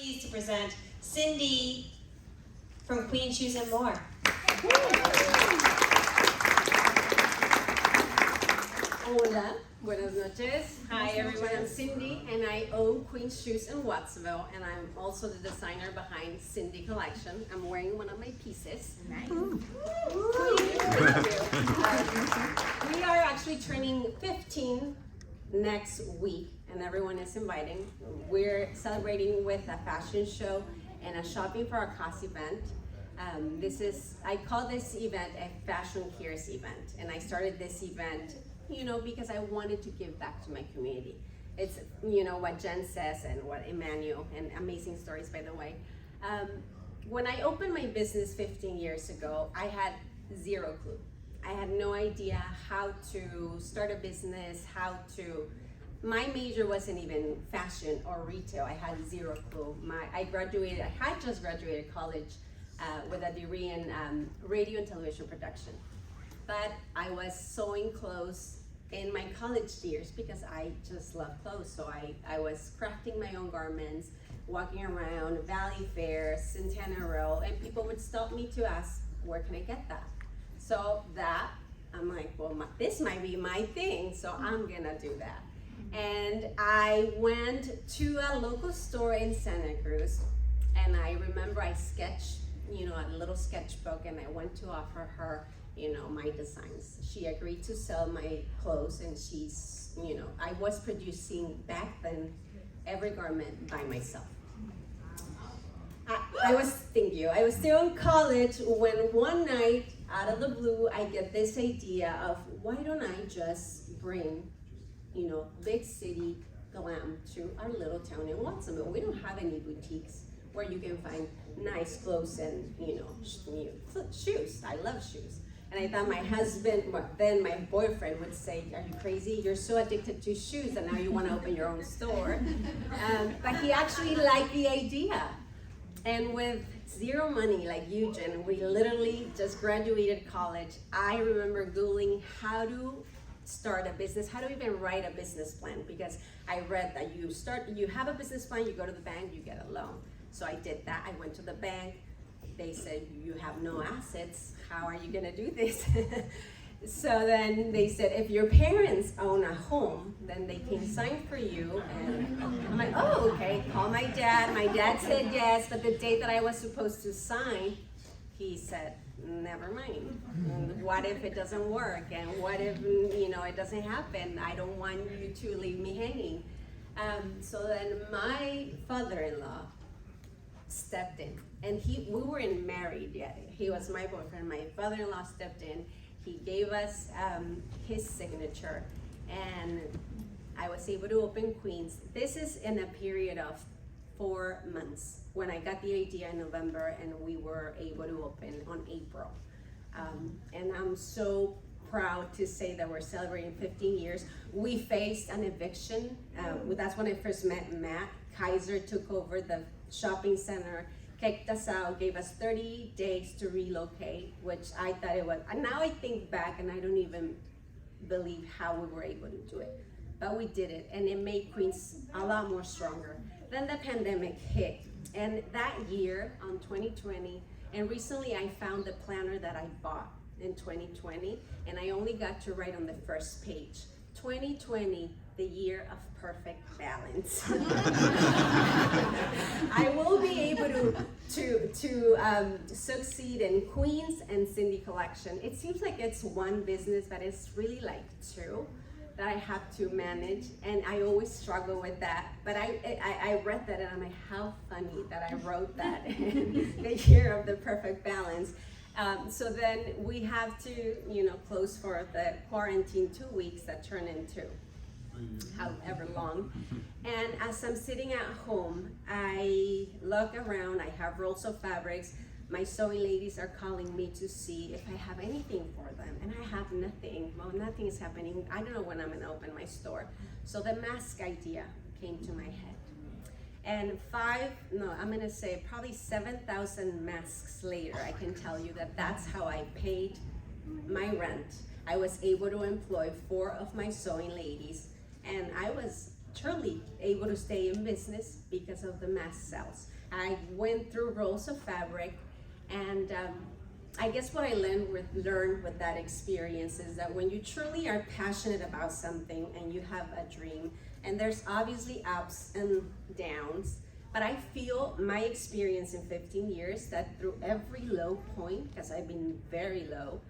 pleased to present Sindy from Queen Shoes and More. Hola, buenas noches. Hi everyone, I'm Sindy and I own Queen Shoes in Wattsville, and I'm also the designer behind Sindy Collection. I'm wearing one of my pieces. Nice. We are actually turning 15 next week and everyone is inviting. We're celebrating with a fashion show and a shopping for our cost event. I call this event a Fashion Cares event, and I started this event because I wanted to give back to my community. It's, what Jen says and what Emmanuel, and amazing stories, by the way. When I opened my business 15 years ago, I had zero clue. I had no idea how to start a business, my major wasn't even fashion or retail. I had zero clue. I had just graduated college with a degree in radio and television production. But I was sewing clothes in my college years because I just love clothes. So I was crafting my own garments, walking around Valley Fair, Santana Row, and people would stop me to ask, where can I get that? So I'm like, well, this might be my thing, so I'm gonna do that. And I went to a local store in Santa Cruz, and I remember I sketched, a little sketchbook, and I went to offer her my designs. She agreed to sell my clothes, and I was producing back then every garment by myself. I was still in college when one night, out of the blue, I get this idea of, why don't I just bring, big city glam to our little town in Watsonville. We don't have any boutiques where you can find nice clothes and, shoes. I love shoes. And I thought my husband, then my boyfriend would say, are you crazy? You're so addicted to shoes and now you want to open your own store. But he actually liked the idea. And with zero money, like Eugene, we literally just graduated college. I remember Googling how to start a business, how to even write a business plan, because I read that you have a business plan, you go to the bank, you get a loan. So I did that. I went to the bank. They said, you have no assets. How are you gonna do this? So then they said, if your parents own a home, then they can sign for you. And I'm like, oh, okay, call my dad. My dad said yes, but the date that I was supposed to sign, he said, never mind. What if it doesn't work? And what if, it doesn't happen? I don't want you to leave me hanging. So then my father-in-law stepped in, and we weren't married yet. He was my boyfriend. My father-in-law stepped in. He gave us his signature, and I was able to open Queens. This is in a period of 4 months. When I got the idea in November, and we were able to open on April. And I'm so proud to say that we're celebrating 15 years. We faced an eviction. That's when I first met Matt. Kaiser took over the shopping center, kicked us out, gave us 30 days to relocate, which I thought it was. And now I think back and I don't even believe how we were able to do it. But we did it, and it made Queens a lot more stronger. Then the pandemic hit, and that year, on 2020, and recently I found the planner that I bought in 2020, and I only got to write on the first page, 2020, the year of perfect balance. I will be able to succeed in Queens and Sindy Collection. It seems like it's one business, but it's really like two that I have to manage, and I always struggle with that. But I read that and I'm like, how funny that I wrote that in the year of the perfect balance. So then we have to, close for the quarantine 2 weeks that turn into however long. And as I'm sitting at home, I look around, I have rolls of fabrics. My sewing ladies are calling me to see if I have anything for them, and I have nothing. Well, nothing is happening. I don't know when I'm gonna open my store. So the mask idea came to my head. And probably 7,000 masks later, I can tell you that that's how I paid my rent. I was able to employ 4 of my sewing ladies, and I was truly able to stay in business because of the mass sales. I went through rolls of fabric, and I guess what I learned with that experience is that when you truly are passionate about something and you have a dream, and there's obviously ups and downs, but I feel my experience in 15 years that through every low point, because I've been very low,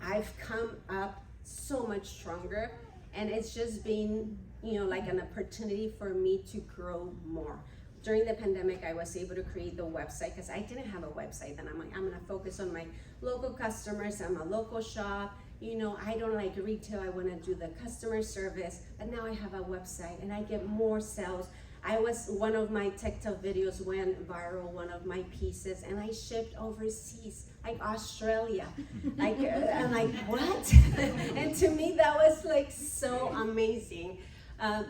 I've come up so much stronger, and it's just been, like an opportunity for me to grow more. During the pandemic, I was able to create the website because I didn't have a website. And I'm like, I'm gonna focus on my local customers. I'm a local shop. I don't like retail. I wanna do the customer service. But now I have a website and I get more sales. One of my TikTok videos went viral, one of my pieces, and I shipped overseas, like Australia. I'm like, what? And to me, that was like so amazing.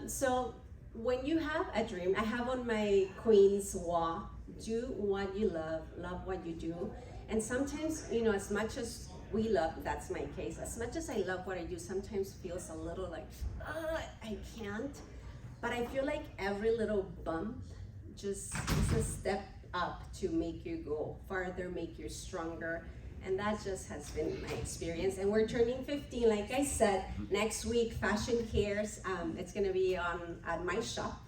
So when you have a dream, I have on my Queen's wall, do what you love what you do. And sometimes, as much as we love, that's my case, as much as I love what I do, sometimes feels a little like, I can't. But I feel like every little bump just is a step up to make you go farther, make you stronger. And that just has been my experience. And we're turning 15, like I said, next week, Fashion Cares. It's gonna be at my shop.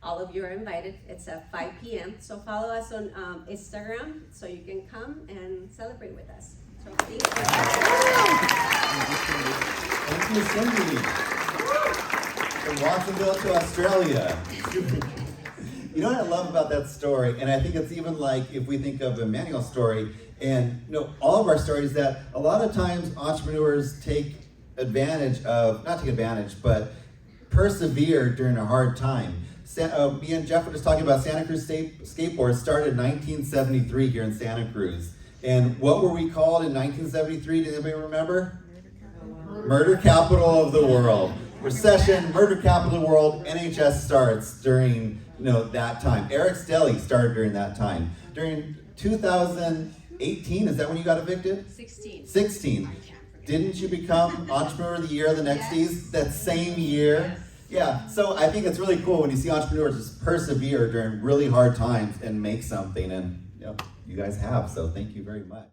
All of you are invited. It's at 5 p.m. So follow us on Instagram so you can come and celebrate with us. So thank you. Thank you, Sindy. From Watsonville to Australia. You know what I love about that story, and I think it's even like if we think of Emmanuel's story, and all of our stories, that a lot of times entrepreneurs take advantage of, not take advantage, but persevere during a hard time. Me and Jeff were just talking about Santa Cruz Skateboards started in 1973 here in Santa Cruz. And what were we called in 1973? Does anybody remember? Murder capital of the world. Recession, murder capital of the world. NHS starts during that time. Eric's Deli started during that time. During 2018, is that when you got evicted? 16. Didn't you become Entrepreneur of the Year the next days that same year? Yes. Yeah, so I think it's really cool when you see entrepreneurs just persevere during really hard times and make something, and you guys have, so thank you very much.